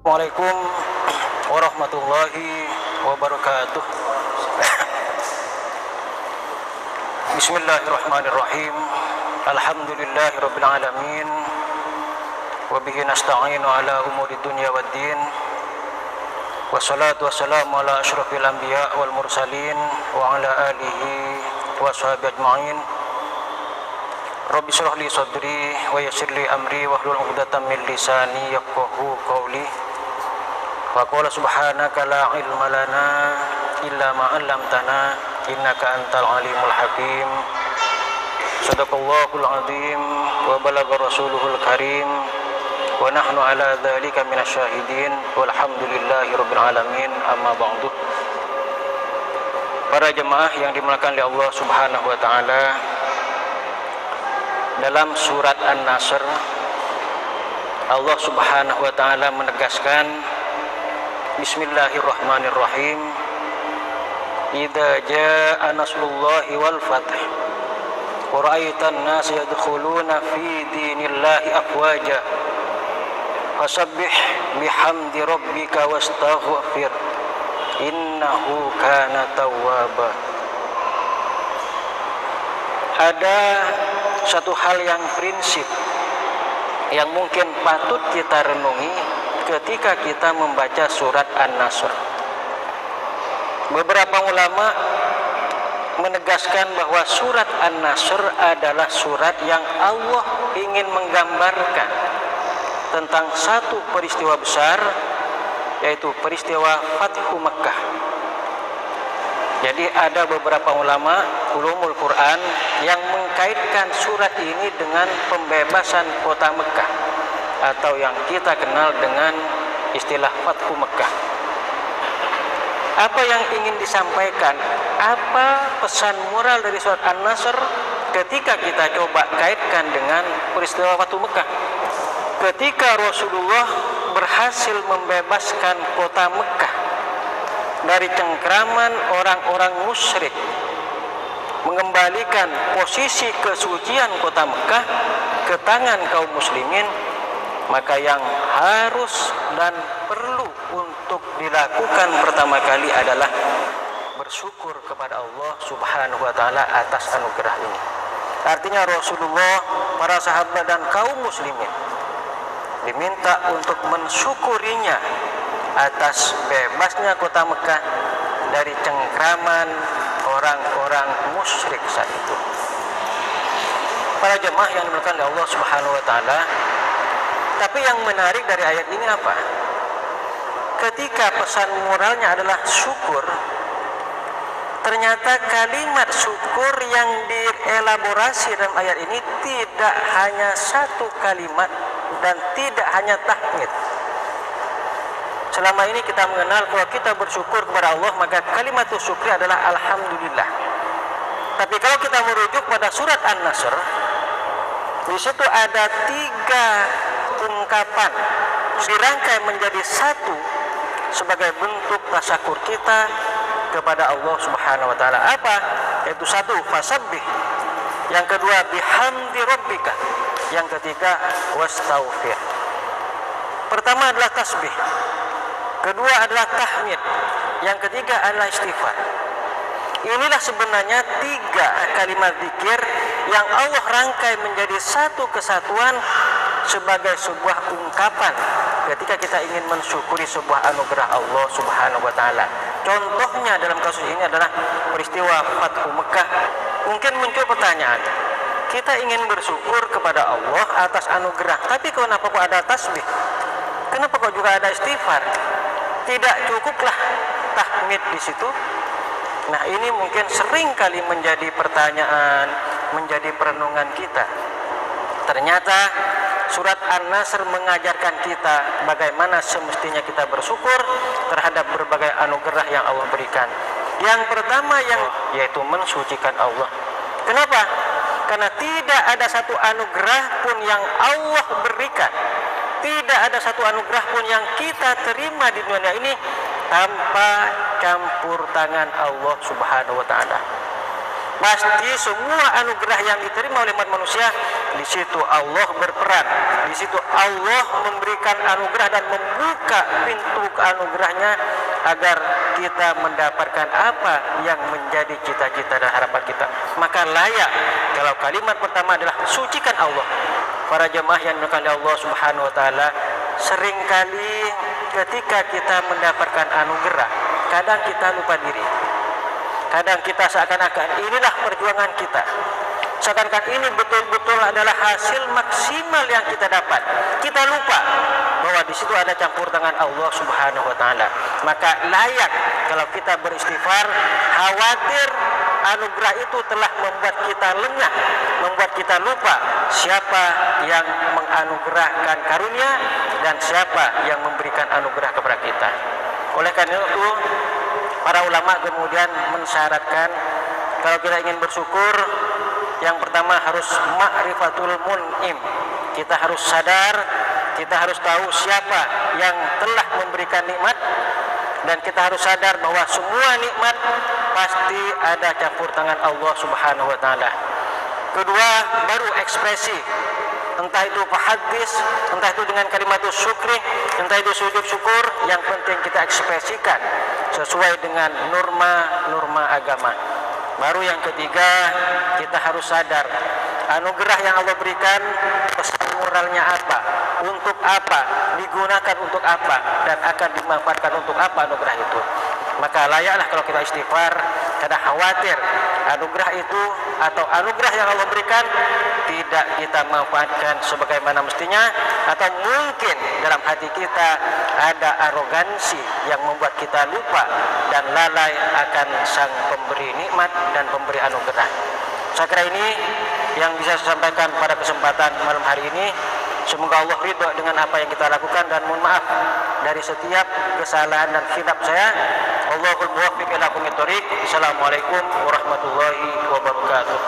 Assalamualaikum warahmatullahi wabarakatuh. Bismillahirrahmanirrahim. Alhamdulillahirabbil alamin. Wa bihi nasta'inu ala umuri dunya waddin. Wassalatu wassalamu ala asyrafil anbiya wal mursalin wa ala alihi wa sahbihi ajma'in. Rabbi shrah li sadri wa yassir li amri wahlul 'uqdatam min lisani yafqahu qawli. Wa qala subhanaka la ilma lana illa ma 'allamtana innaka antal alimul hakim. Shadaqallahul azim wa balagha rasuluhul karim wa nahnu ala dzalika minasyahidin walhamdulillahi rabbil alamin. Amma ba'du. Para jemaah yang dimuliakan oleh Allah Subhanahu wa taala, dalam surat An-Nasr Allah Subhanahu wa taala menegaskan, Bismillahirrahmanirrahim, idza jaa nasrullahi wal fath wa ra'aitan nas yadkhuluna fi dinillahi afwaja fasabbih bihamdi rabbika wastaghfir innahu kana tawwaba. Ada satu hal yang prinsip yang mungkin patut kita renungi ketika kita membaca surat An-Nasr. Beberapa ulama menegaskan bahwa surat An-Nasr adalah surat yang Allah ingin menggambarkan tentang satu peristiwa besar, yaitu peristiwa Fathu Makkah. Jadi ada beberapa ulama ulumul Quran yang mengkaitkan surat ini dengan pembebasan kota Mekah, atau yang kita kenal dengan istilah Fathu Mekah. Apa yang ingin disampaikan? Apa pesan moral dari surat An-Nasr ketika kita coba kaitkan dengan peristiwa Fathu Mekah? Ketika Rasulullah berhasil membebaskan kota Mekah dari cengkraman orang-orang musyrik, mengembalikan posisi kesucian kota Mekah ke tangan kaum muslimin, maka yang harus dan perlu untuk dilakukan pertama kali adalah bersyukur kepada Allah Subhanahu wa taala atas anugerah ini. Artinya Rasulullah, para sahabat dan kaum muslimin diminta untuk mensyukurinya atas bebasnya kota Mekah dari cengkraman orang-orang musyrik saat itu. Para jemaah yang dimuliakan oleh Allah Subhanahu wa taala, tapi yang menarik dari ayat ini apa? Ketika pesan moralnya adalah syukur, ternyata kalimat syukur yang dielaborasi dalam ayat ini tidak hanya satu kalimat dan tidak hanya tahmid. Selama ini kita mengenal kalau kita bersyukur kepada Allah, maka kalimat syukri adalah alhamdulillah. Tapi kalau kita merujuk pada surat An-Nasr, di situ ada 3 ungkapan dirangkai menjadi satu sebagai bentuk tasakur kita kepada Allah Subhanahu wa taala. Apa? Yaitu satu, fasabbih. Yang kedua, bihamdi rabbika. Yang ketiga, wastaghfir. Pertama adalah tasbih. Kedua adalah tahmid. Yang ketiga adalah istighfar. Inilah sebenarnya 3 kalimat zikir yang Allah rangkai menjadi satu kesatuan sebagai sebuah ungkapan ketika kita ingin mensyukuri sebuah anugerah Allah Subhanahu wa taala. Contohnya dalam kasus ini adalah peristiwa Fathu Mekah. Mungkin muncul pertanyaan, kita ingin bersyukur kepada Allah atas anugerah, tapi kenapa kok ada tasbih? Kenapa kok juga ada istighfar? Tidak cukuplah tahmid di situ? Nah, ini mungkin sering kali menjadi pertanyaan, menjadi perenungan kita. Ternyata surat An-Nasr mengajarkan kita bagaimana semestinya kita bersyukur terhadap berbagai anugerah yang Allah berikan. Yang pertama yaitu mensucikan Allah. Kenapa? Karena tidak ada satu anugerah pun yang Allah berikan, tidak ada satu anugerah pun yang kita terima di dunia ini tanpa campur tangan Allah Subhanahu wa taala. Pasti semua anugerah yang diterima oleh umat manusia, di situ Allah berperan, di di situ Allah memberikan anugerah dan membuka pintu anugerahnya agar kita mendapatkan apa yang menjadi cita-cita dan harapan kita. Maka layak kalau kalimat pertama adalah sucikan Allah. Para jemaah yang dimuliakan Allah Subhanahu wa taala, seringkali ketika kita mendapatkan anugerah, kadang kita lupa diri. Kadang kita seakan-akan inilah perjuangan kita. Seakan-akan ini betul-betul adalah hasil maksimal yang kita dapat. Kita lupa bahwa di situ ada campur tangan Allah Subhanahu wa taala. Maka layak kalau kita beristighfar, khawatir anugerah itu telah membuat kita lengah, membuat kita lupa siapa yang menganugerahkan karunia dan siapa yang memberikan anugerah kepada kita. Oleh karena itu, para ulama kemudian mensyaratkan kalau kita ingin bersyukur, yang pertama harus ma'rifatul mun'im. Kita harus sadar, kita harus tahu siapa yang telah memberikan nikmat, dan kita harus sadar bahwa semua nikmat pasti ada campur tangan Allah Subhanahu wa taala. Kedua, baru ekspresi. Entah itu hadis, entah itu dengan kalimat syukri, entah itu sujud syukur, yang penting kita ekspresikan sesuai dengan norma agama. Baru yang ketiga, kita harus sadar anugerah yang Allah berikan pesan moralnya apa, untuk apa, digunakan untuk apa, dan akan dimanfaatkan untuk apa anugerah itu. Maka layaklah kalau kita istighfar, karena khawatir anugerah itu atau anugerah yang Allah berikan tidak kita manfaatkan sebagaimana mestinya, atau mungkin dalam hati kita ada arogansi yang membuat kita lupa dan lalai akan sang pemberi nikmat dan pemberi anugerah. Saya kira ini yang bisa saya sampaikan pada kesempatan malam hari ini. Semoga Allah ridho dengan apa yang kita lakukan, dan mohon maaf dari setiap kesalahan dan khilaf saya. Allahul muwaffiq ila aqwamit thoriq. Assalamualaikum warahmatullahi wabarakatuh.